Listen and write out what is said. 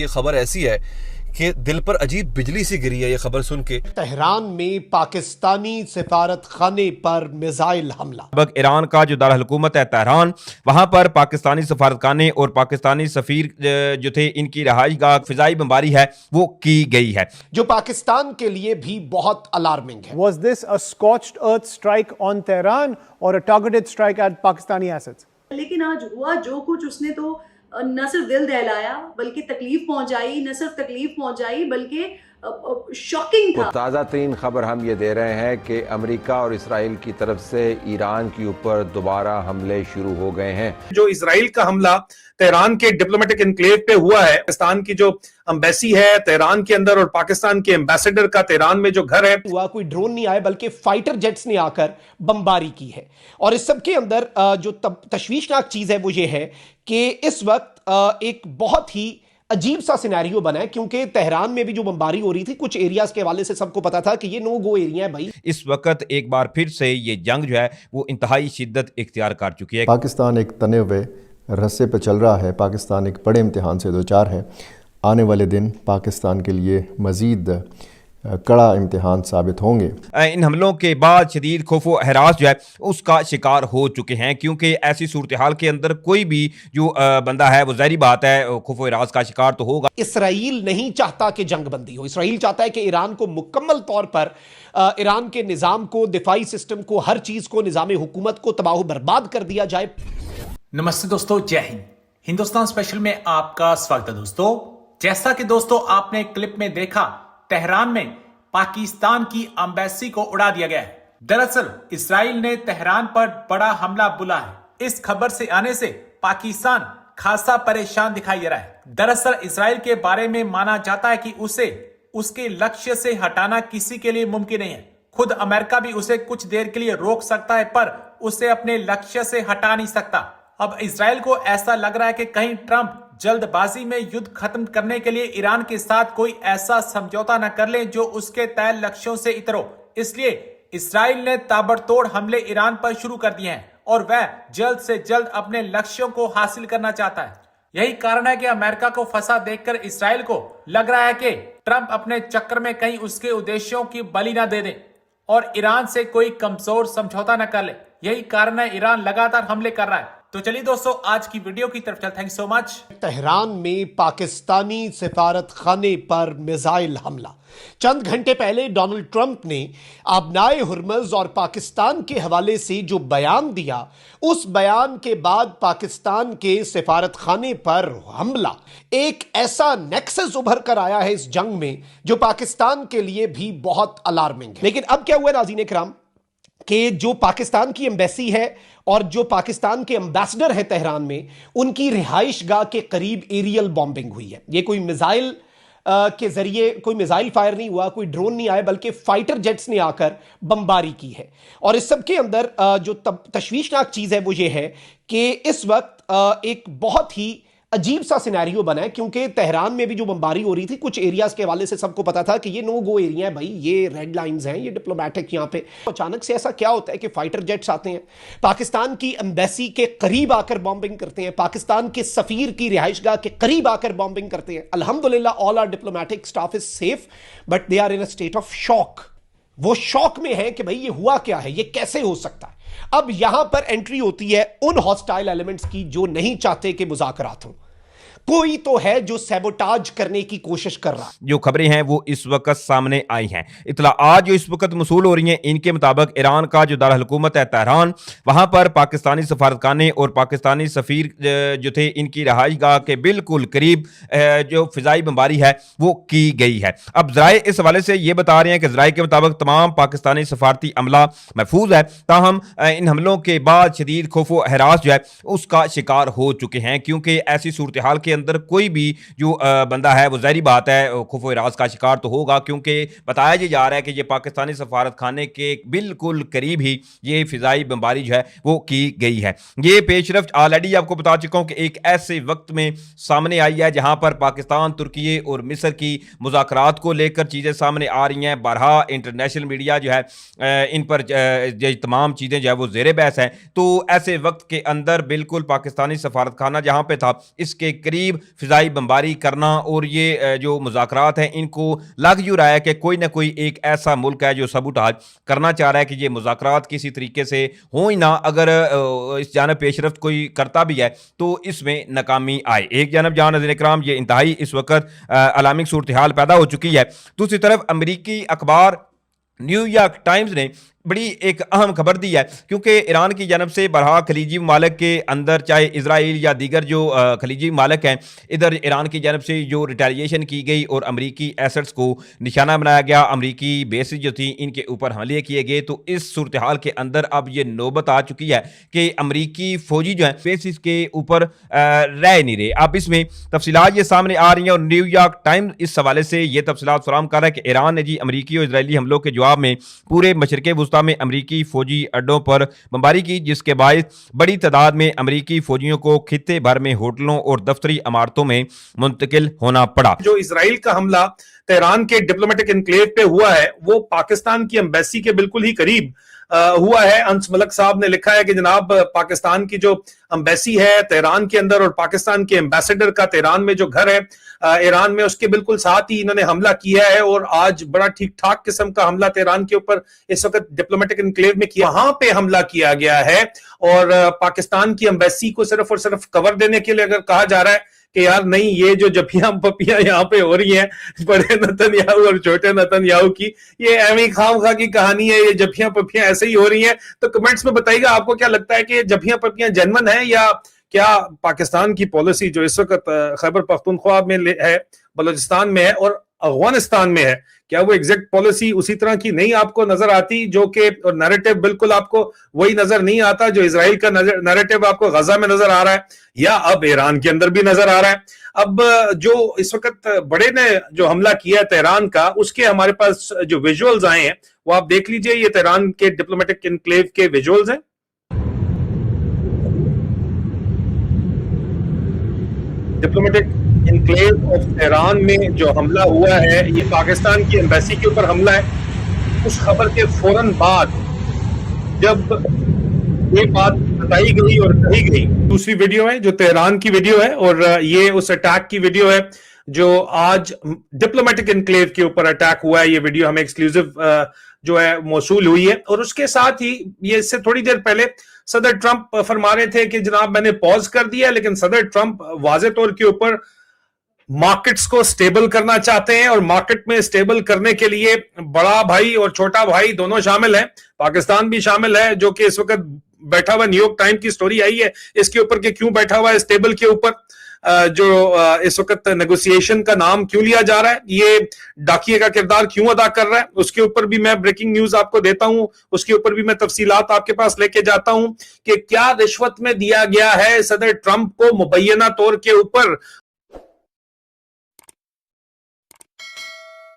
ये खबर ऐसी है कि दिल पर अजीब बिजली सी गिरी है ये खबर सुन के। तेहरान में पाकिस्तानी सिफारत खाने पर मिसाइल हमला। लगभग ईरान का जो दारकूमत है तेहरान, वहां पर पाकिस्तानी सफारत खाने और पाकिस्तानी सफीर जो थे इनकी रहाई गाह फिजाई बमबारी है वो की गई है, जो पाकिस्तान के लिए भी बहुत अलार्मिंग है। Was this a scorched earth strike on Tehran or a targeted strike at Pakistani assets? लेकिन आज हुआ जो कुछ, उसने तो न सिर्फ दिल दहलाया बल्कि तकलीफ पहुंचाई, न सिर्फ तकलीफ पहुंचाई बल्कि शॉकिंग था। ताज़ा तरीन खबर हम ये दे रहे हैं कि अमेरिका और इसराइल की तरफ से ईरान के ऊपर दोबारा हमले शुरू हो गए हैं। जो इसराइल का हमला तेहरान के डिप्लोमेटिक एनक्लेव पे हुआ है, पाकिस्तान की जो एम्बेसी है तेहरान के अंदर और पाकिस्तान के एम्बेसडर का तेहरान में जो घर है, हुआ कोई ड्रोन नहीं आए बल्कि फाइटर जेट्स ने आकर बमबारी की है। और इस सब के अंदर जो तशवीशनाक चीज है वो ये है कि इस वक्त एक बहुत ही अजीब सा सिनेरियो बना है, क्योंकि तेहरान में भी जो बमबारी हो रही थी कुछ एरियाज के हवाले से सबको पता था कि ये नो गो एरिया है भाई। इस वक्त एक बार फिर से ये जंग जो है वो इंतहाई शिद्दत इख्तियार कर चुकी है। पाकिस्तान एक तने हुए रस्से पे चल रहा है, पाकिस्तान एक बड़े इम्तिहान से दो चार है। आने वाले दिन पाकिस्तान के लिए मज़ीद कड़ा इम्तिहान साबित होंगे। इन हमलों के बाद शदीद खौफ व हरास जो है उसका शिकार हो चुके हैं, क्योंकि ऐसी सूरत हाल के अंदर कोई भी जो बंदा है वो ज़ाहिर बात है खौफ व हरास का शिकार तो होगा। इसराइल नहीं चाहता कि जंग बंदी हो। इसराइल चाहता है कि ईरान को मुकम्मल तौर पर ईरान के निज़ाम को, दिफाई सिस्टम को, हर चीज़ को, निज़ाम हुकूमत को तबाह बर्बाद कर दिया जाए। नमस्ते दोस्तों, जय हिंद। हिंदुस्तान स्पेशल में आपका स्वागत है दोस्तों। जैसा कि दोस्तों आपने क्लिप में देखा, तेहरान में पाकिस्तान की एम्बेसी को उड़ा दिया गया है। दरअसल इसराइल ने तेहरान पर बड़ा हमला बोला है। इस खबर से आने से पाकिस्तान खासा परेशान दिखाई दे रहा है। दरअसल इसराइल के बारे में माना जाता है कि उसे उसके लक्ष्य से हटाना किसी के लिए मुमकिन नहीं है। खुद अमेरिका भी उसे कुछ देर के लिए रोक सकता है पर उसे अपने लक्ष्य से हटा नहीं सकता। अब इसराइल को ऐसा लग रहा है कि कहीं ट्रंप जल्दबाजी में युद्ध खत्म करने के लिए ईरान के साथ कोई ऐसा समझौता न कर ले जो उसके तय लक्ष्यों से इतर हो। इसलिए इसराइल ने ताबड़तोड़ हमले ईरान पर शुरू कर दिए हैं और वह जल्द से जल्द अपने लक्ष्यों को हासिल करना चाहता है। यही कारण है कि अमेरिका को फंसा देखकर इसराइल को लग रहा है कि ट्रंप अपने चक्कर में कहीं उसके उद्देश्यों की बलि न दे दे और ईरान से कोई कमजोर समझौता न कर ले। यही कारण है ईरान लगातार हमले कर रहा है। तो चलिए दोस्तों आज की वीडियो की तरफ चलते हैं। Thank you so much. Tehran में पाकिस्तानी सिफारत खाने पर मिसाइल हमला। चंद घंटे पहले डोनाल्ड ट्रंप ने आबनाए हुर्मुज़ और पाकिस्तान के हवाले से जो बयान दिया, उस बयान के बाद पाकिस्तान के सिफारत खाने पर हमला एक ऐसा नेक्सस उभर कर आया है इस जंग में जो पाकिस्तान के लिए भी बहुत अलार्मिंग है। लेकिन अब क्या हुआ नाज़रीन किराम कि जो पाकिस्तान की एम्बेसी है और जो पाकिस्तान के एम्बेसडर है तेहरान में, उनकी रिहाइश गाह के करीब एरियल बॉम्बिंग हुई है। ये कोई मिसाइल के जरिए कोई मिसाइल फायर नहीं हुआ, कोई ड्रोन नहीं आए बल्कि फाइटर जेट्स ने आकर बमबारी की है। और इस सब के अंदर जो तशवीशनाक चीज है वो ये है कि इस वक्त एक बहुत ही अजीब सा सिनेरियो बना है, क्योंकि तेहरान में भी जो बमबारी हो रही थी कुछ एरियाज के हवाले से सबको पता था कि ये नो गो एरिया है भाई, ये रेड लाइंस हैं, ये डिप्लोमेटिक यहाँ पे। अचानक से ऐसा क्या होता है कि फाइटर जेट्स आते हैं, पाकिस्तान की एम्बेसी के करीब आकर बॉम्बिंग करते हैं, पाकिस्तान के सफीर की रिहाइशगाह के करीब आकर बॉम्बिंग करते हैं। अल्हम्दुलिल्लाह all our diplomatic staff is safe but they are in a state of shock. वो शॉक में है कि भाई ये हुआ क्या है, ये कैसे हो सकता है। अब यहां पर एंट्री होती है उन हॉस्टाइल एलिमेंट्स की जो नहीं चाहते कि मुज़ाकरात हों। कोई तो है जो सैबोटाज करने की कोशिश कर रहा है। जो खबरें हैं वो इस वक्त सामने आई हैं, इत्तलाआत जो इस वक्त मसूल हो रही हैं, इनके मुताबिक ईरान का जो दारकूमत है तेहरान, वहां पर पाकिस्तानी सफारतखाने और पाकिस्तानी सफीर जो थे इनकी रहाई गाह के बिल्कुल करीब जो फिजाई बमबारी है वो की गई है। अब ज़राए इस हवाले से ये बता रहे हैं कि ज़राए के मुताबिक तमाम पाकिस्तानी सफारती अमला महफूज है, ताहम इन हमलों के बाद शदीद खौफ व हरास जो है उसका शिकार हो चुके हैं, क्योंकि ऐसी सूरत हाल के अंदर कोई भी जो बंदा है वो ज़ाहिर बात है खौफ व हरास का शिकार तो होगा, क्योंकि बताया जा रहा है कि ये पाकिस्तानी सफारत खाने के बिल्कुल करीब ही ये फिजाई बमबारी जो है वो की गई है। ये पेशरफ्त ऑलरेडी आपको बता चुका हूं कि एक ऐसे वक्त में सामने आई है जहां पर पाकिस्तान, तुर्की और मिस्र की मुज़ाकरात को लेकर चीज़ें सामने आ रही हैं। बारहा इंटरनेशनल मीडिया जो है इन पर ये तमाम चीज़ें जो है वो ज़ेर बहस हैं। तो ऐसे वक्त के अंदर बिल्कुल पाकिस्तानी सफारत खाना जहां पे था इसके करीब करीब फिजाई बमबारी करना और ये जो मुज़ाकरात हैं इनको लग यूँ रहा है कि कोई ना कोई एक ऐसा मुल्क है जो सबूताज करना चाह रहा है कि ये मुज़ाकरात किसी तरीके से हो ही ना, अगर इस जानब पेशरफ्त कोई करता भी है तो इसमें नाकामी आए। एक जानब जहाँ नज़ीर इकराम ये इंतहाई इस वक्त अलार्मिंग सूरत हाल पैदा हो चुकी है, दूसरी तरफ अमरीकी अखबार न्यूयॉर्क टाइम्स ने बड़ी एक अहम खबर दी है, क्योंकि ईरान की जानब से बरहा खलीजी ममालिक के अंदर चाहे इसराइल या दीगर जो खलीजी ममालिक हैं, इधर ईरान की जानब से जो रिटेलिएशन की गई और अमरीकी एसेट्स को निशाना बनाया गया, अमरीकी बेसिस जो थी इनके ऊपर हमले किए गए। तो इस सूरत हाल के अंदर अब ये नौबत आ चुकी है कि अमरीकी फौजी जो हैं बेसिस के ऊपर रह नहीं रहे। अब इसमें तफसीलात ये सामने आ रही हैं और न्यूयॉर्क टाइम्स इस हवाले से ये तफसीलात फराहम कर रहा है कि ईरान ने जी अमरीकी और इसराइली हमलों के जवाब में पूरे मशरिक़ वुस्ता में अमरीकी फौजी अड्डों पर बमबारी की, जिसके बायस बड़ी तादाद में अमरीकी फौजियों को खित्ते भर में होटलों और दफ्तरी इमारतों में मुंतकिल होना पड़ा। जो इसराइल का हमला तेहरान के डिप्लोमेटिक एनक्लेव पे हुआ है वो पाकिस्तान की एम्बेसी के बिल्कुल ही करीब हुआ है। अंस मलक साहब ने लिखा है कि जनाब पाकिस्तान की जो एम्बेसी है तेहरान के अंदर और पाकिस्तान के एम्बेसडर का तेहरान में जो घर है ईरान में उसके बिल्कुल साथ ही इन्होंने हमला किया है और आज बड़ा ठीक ठाक किस्म का हमला तेहरान के ऊपर इस वक्त डिप्लोमेटिक एनक्लेव में किया, वहां पे हमला किया गया है। और पाकिस्तान की एम्बेसी को सिर्फ और सिर्फ कवर देने के लिए अगर कहा जा रहा है कि यार नहीं ये जो जफियां पपियां यहाँ पे हो रही हैं बड़े नेतन्याहू और छोटे नेतन्याहू की, ये एवं खामखा की कहानी है, ये जफियां पपियां ऐसे ही हो रही हैं। तो कमेंट्स में बताइएगा आपको क्या लगता है कि ये जफियां पपियां जेन्युइन है या क्या पाकिस्तान की पॉलिसी जो इस वक्त खैबर पख्तूनख्वा में है, बलूचिस्तान में है और अफगानिस्तान में है, क्या वो एग्जैक्ट पॉलिसी उसी तरह की नहीं आपको नजर आती जो कि और नैरेटिव बिल्कुल आपको वही नजर नहीं आता जो इजराइल का नैरेटिव आपको गजा में नजर आ रहा है या अब ईरान के अंदर भी नजर आ रहा है। अब जो इस वक्त बड़े ने जो हमला किया है तेहरान का, उसके हमारे पास जो विजुअल्स आए हैं वो आप देख लीजिए। ये तेहरान के डिप्लोमेटिक एनक्लेव के विजुअल्स हैं। डिप्लोमेटिक एनक्लेव ऑफ तेहरान में जो हमला हुआ है ये पाकिस्तान की एम्बेसी के ऊपर हमला है। उस खबर के फौरन बाद जब ये बात बताई गई और कही गई, दूसरी वीडियो है जो तेहरान की वीडियो है और ये उस अटैक की वीडियो है जो आज डिप्लोमेटिक एनक्लेव के ऊपर अटैक हुआ है। ये वीडियो हमें एक्सक्लूसिव जो है मौसूल हुई है और उसके साथ ही ये इससे थोड़ी देर पहले सदर ट्रंप फरमा रहे थे कि जनाब मैंने पॉज कर दिया, लेकिन सदर ट्रंप वाज़े तौर के ऊपर मार्केट्स को स्टेबल करना चाहते हैं और मार्केट में स्टेबल करने के लिए बड़ा भाई और छोटा भाई दोनों शामिल हैं, पाकिस्तान भी शामिल है जो कि इस वक्त बैठा हुआ। न्यूयॉर्क टाइम की स्टोरी आई है इसके ऊपर कि क्यों बैठा हुआ है इस टेबल के ऊपर, जो इस वक्त नेगोशिएशन का नाम क्यों लिया जा रहा है, ये डाकिए का किरदार क्यों अदा कर रहा है, उसके ऊपर भी मैं ब्रेकिंग न्यूज आपको देता हूं, उसके ऊपर भी मैं तफसीलात आपके पास लेके जाता हूं कि क्या रिश्वत में दिया गया है सदर ट्रंप को मुबैना तौर के ऊपर